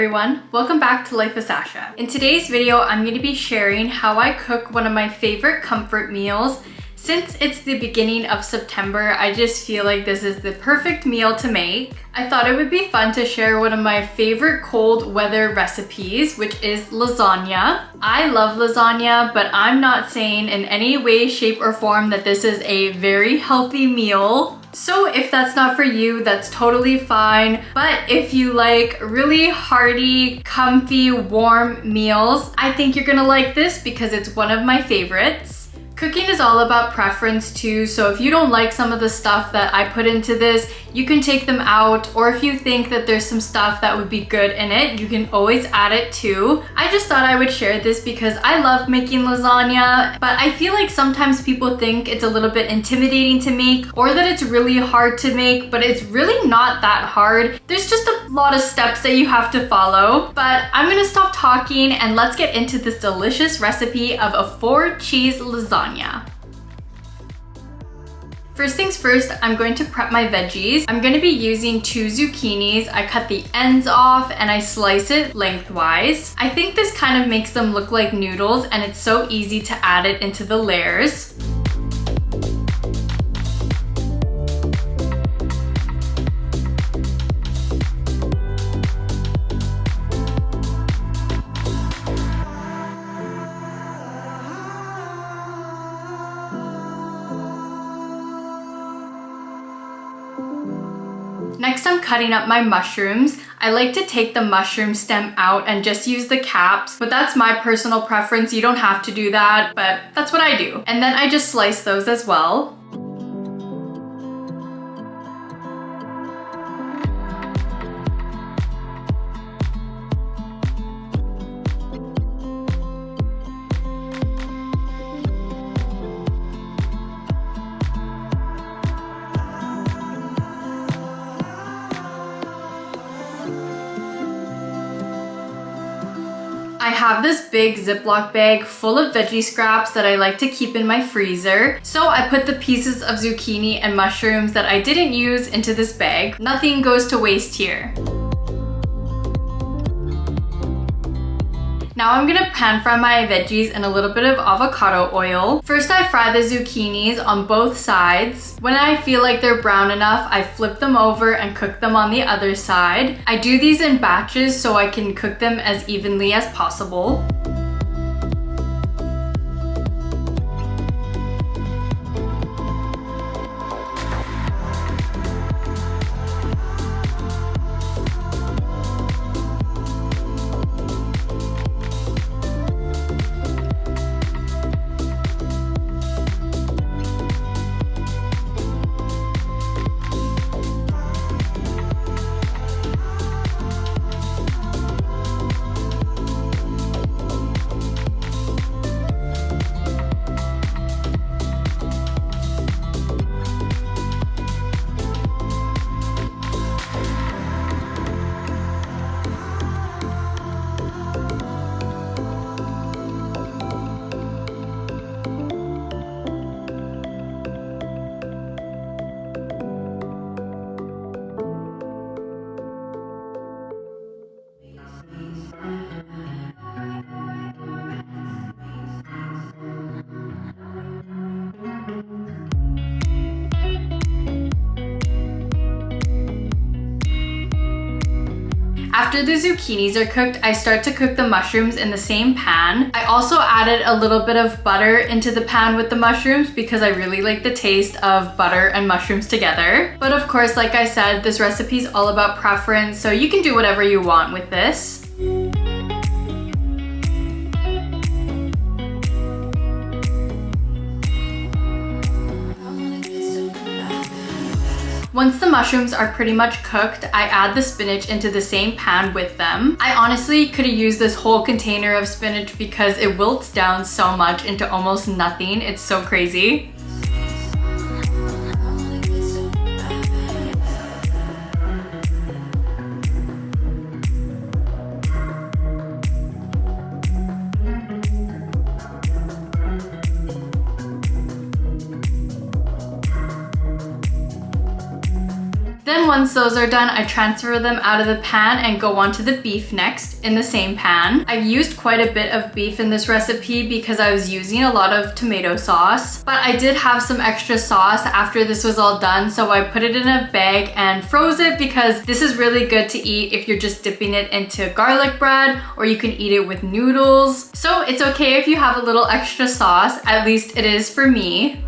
everyone, welcome back to Life with Sacha. In today's video, I'm going to be sharing how I cook one of my favorite comfort meals. Since it's the beginning of September, I just feel like this is the perfect meal to make. I thought it would be fun to share one of my favorite cold weather recipes, which is lasagna. I love lasagna, but I'm not saying in any way, shape, or form that this is a very healthy meal. So if that's not for you, that's totally fine. But if you like really hearty, comfy, warm meals, I think you're gonna like this because it's one of my favorites. Cooking is all about preference too, so if you don't like some of the stuff that I put into this, you can take them out, or if you think that there's some stuff that would be good in it, you can always add it too. I just thought I would share this because I love making lasagna, but I feel like sometimes people think it's a little bit intimidating to make, or that it's really hard to make, but it's really not that hard. There's just a lot of steps that you have to follow. But I'm gonna stop talking and let's get into this delicious recipe of a 4-cheese lasagna. First things first, I'm going to prep my veggies. I'm going to be using 2 zucchinis. I cut the ends off and I slice it lengthwise. I think this kind of makes them look like noodles and it's so easy to add it into the layers. Next, I'm cutting up my mushrooms. I like to take the mushroom stem out and just use the caps, but that's my personal preference. You don't have to do that, but that's what I do. And then I just slice those as well. I have this big Ziploc bag full of veggie scraps that I like to keep in my freezer. So I put the pieces of zucchini and mushrooms that I didn't use into this bag. Nothing goes to waste here. Now I'm gonna pan fry my veggies in a little bit of avocado oil. First I fry the zucchinis on both sides. When I feel like they're brown enough, I flip them over and cook them on the other side. I do these in batches so I can cook them as evenly as possible. After the zucchinis are cooked, I start to cook the mushrooms in the same pan. I also added a little bit of butter into the pan with the mushrooms because I really like the taste of butter and mushrooms together. But of course, like I said, this recipe is all about preference, so you can do whatever you want with this. Once the mushrooms are pretty much cooked, I add the spinach into the same pan with them. I honestly could have used this whole container of spinach because it wilts down so much into almost nothing. It's so crazy. Then once those are done, I transfer them out of the pan and go on to the beef next in the same pan. I've used quite a bit of beef in this recipe because I was using a lot of tomato sauce, but I did have some extra sauce after this was all done, so I put it in a bag and froze it because this is really good to eat if you're just dipping it into garlic bread, or you can eat it with noodles. So it's okay if you have a little extra sauce, at least it is for me.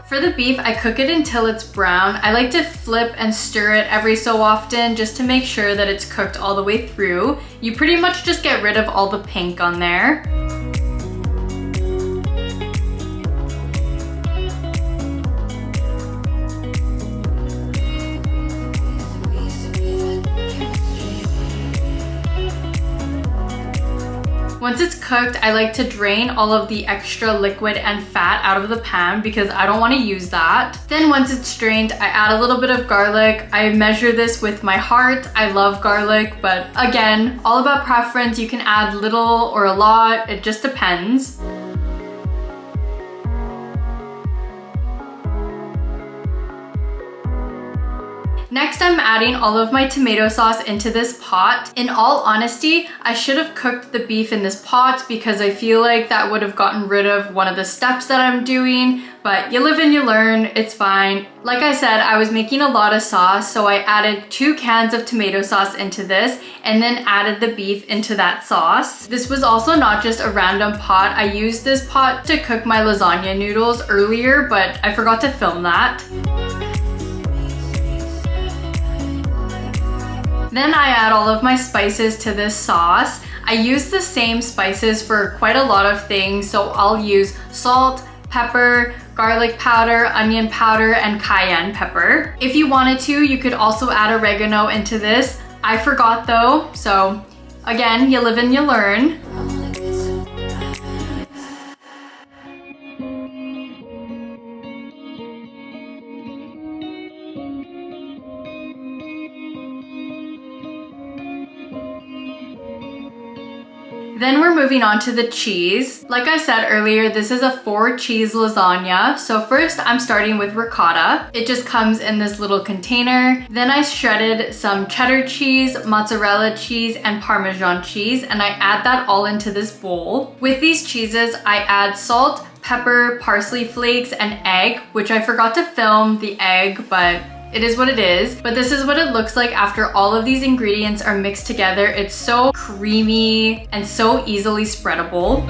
For the beef, I cook it until it's brown. I like to flip and stir it every so often just to make sure that it's cooked all the way through. You pretty much just get rid of all the pink on there. Once it's cooked, I like to drain all of the extra liquid and fat out of the pan because I don't want to use that. Then once it's drained, I add a little bit of garlic. I measure this with my heart. I love garlic, but again, all about preference. You can add little or a lot, it just depends. Next, I'm adding all of my tomato sauce into this pot. In all honesty, I should have cooked the beef in this pot because I feel like that would have gotten rid of one of the steps that I'm doing, but you live and you learn, it's fine. Like I said, I was making a lot of sauce, so I added 2 cans of tomato sauce into this and then added the beef into that sauce. This was also not just a random pot. I used this pot to cook my lasagna noodles earlier, but I forgot to film that. Then I add all of my spices to this sauce. I use the same spices for quite a lot of things, so I'll use salt, pepper, garlic powder, onion powder, and cayenne pepper. If you wanted to, you could also add oregano into this. I forgot though, so again, you live and you learn. Then we're moving on to the cheese. Like I said earlier, this is a 4 cheese lasagna. So first I'm starting with ricotta. It just comes in this little container. Then I shredded some cheddar cheese, mozzarella cheese, and Parmesan cheese, and I add that all into this bowl. With these cheeses, I add salt, pepper, parsley flakes, and egg, which I forgot to film the egg, but it is what it is. But this is what it looks like after all of these ingredients are mixed together. It's so creamy and so easily spreadable.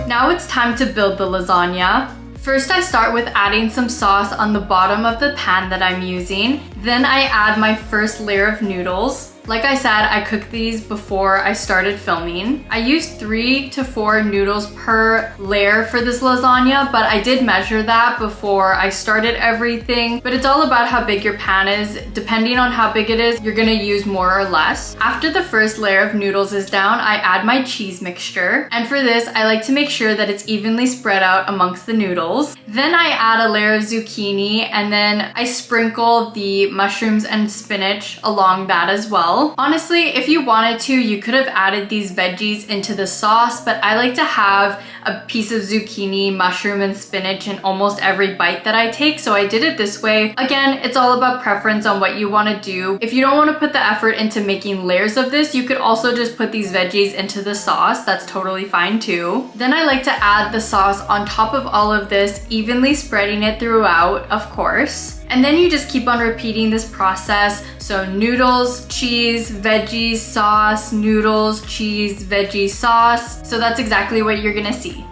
Now it's time to build the lasagna. First, I start with adding some sauce on the bottom of the pan that I'm using. Then I add my first layer of noodles. Like I said, I cooked these before I started filming. I used 3 to 4 noodles per layer for this lasagna, but I did measure that before I started everything. But it's all about how big your pan is. Depending on how big it is, you're gonna use more or less. After the first layer of noodles is down, I add my cheese mixture. And for this, I like to make sure that it's evenly spread out amongst the noodles. Then I add a layer of zucchini, and then I sprinkle the mushrooms and spinach along that as well. Honestly, if you wanted to, you could have added these veggies into the sauce, but I like to have a piece of zucchini, mushroom, and spinach in almost every bite that I take, so I did it this way. Again, it's all about preference on what you want to do. If you don't want to put the effort into making layers of this, you could also just put these veggies into the sauce. That's totally fine too. Then I like to add the sauce on top of all of this, evenly spreading it throughout, of course. And then you just keep on repeating this process. So noodles, cheese, veggies, sauce, noodles, cheese, veggie, sauce. So that's exactly what you're gonna see.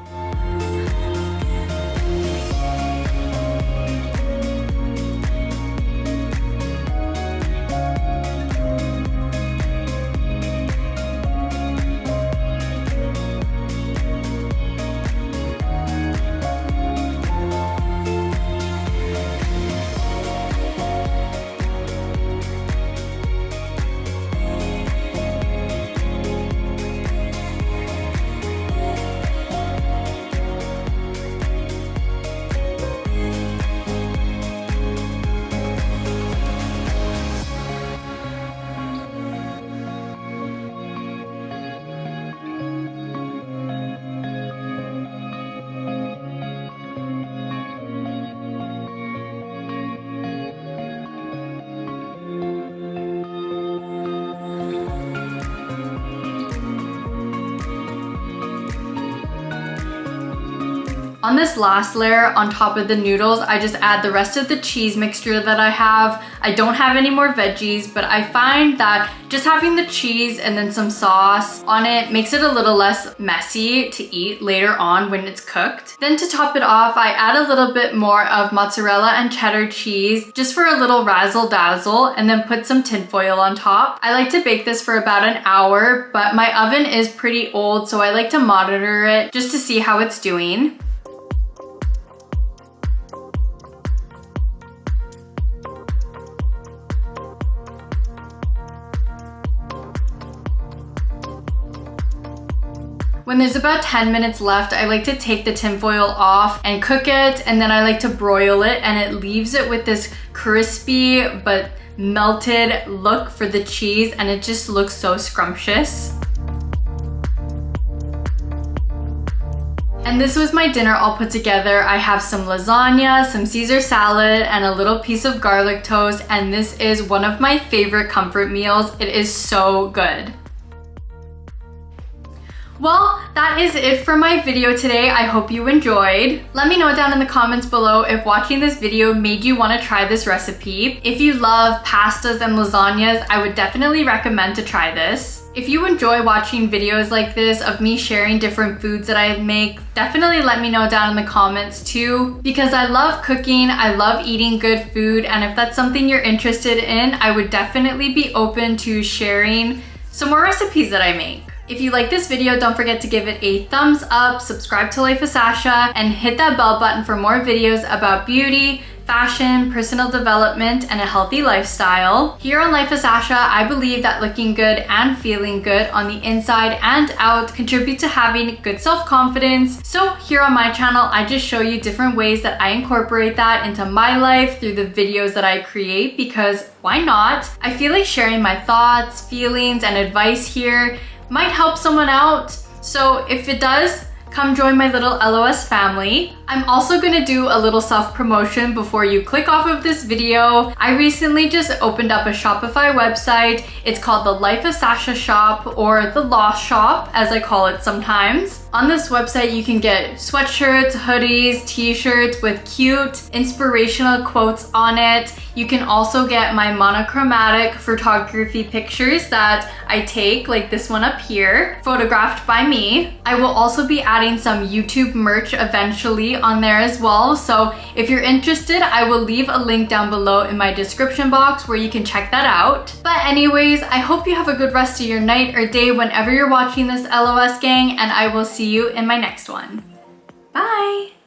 On this last layer on top of the noodles, I just add the rest of the cheese mixture that I have. I don't have any more veggies, but I find that just having the cheese and then some sauce on it makes it a little less messy to eat later on when it's cooked. Then to top it off, I add a little bit more of mozzarella and cheddar cheese just for a little razzle dazzle, and then put some tin foil on top. I like to bake this for about an hour, but my oven is pretty old, so I like to monitor it just to see how it's doing. When there's about 10 minutes left, I like to take the tinfoil off and cook it, and then I like to broil it, and it leaves it with this crispy but melted look for the cheese, and it just looks so scrumptious. And this was my dinner all put together. I have some lasagna, some Caesar salad, and a little piece of garlic toast, and this is one of my favorite comfort meals. It is so good. Well, that is it for my video today. I hope you enjoyed. Let me know down in the comments below if watching this video made you want to try this recipe. If you love pastas and lasagnas, I would definitely recommend to try this. If you enjoy watching videos like this of me sharing different foods that I make, definitely let me know down in the comments too, because I love cooking, I love eating good food, and if that's something you're interested in, I would definitely be open to sharing some more recipes that I make. If you like this video, don't forget to give it a thumbs up, subscribe to Life with Sacha, and hit that bell button for more videos about beauty, fashion, personal development, and a healthy lifestyle. Here on Life with Sacha, I believe that looking good and feeling good on the inside and out contribute to having good self-confidence. So here on my channel, I just show you different ways that I incorporate that into my life through the videos that I create, because why not? I feel like sharing my thoughts, feelings, and advice here might help someone out. So if it does, come join my little LOS family. I'm also gonna do a little self-promotion before you click off of this video. I recently just opened up a Shopify website. It's called the Life of Sacha shop, or the Lost shop as I call it sometimes. On this website, you can get sweatshirts, hoodies, t-shirts with cute inspirational quotes on it. You can also get my monochromatic photography pictures that I take, like this one up here, photographed by me. I will also be adding some YouTube merch eventually on there as well. So if you're interested, I will leave a link down below in my description box where you can check that out. But anyways, I hope you have a good rest of your night or day whenever you're watching this LOS gang, and I will see you in my next one. Bye!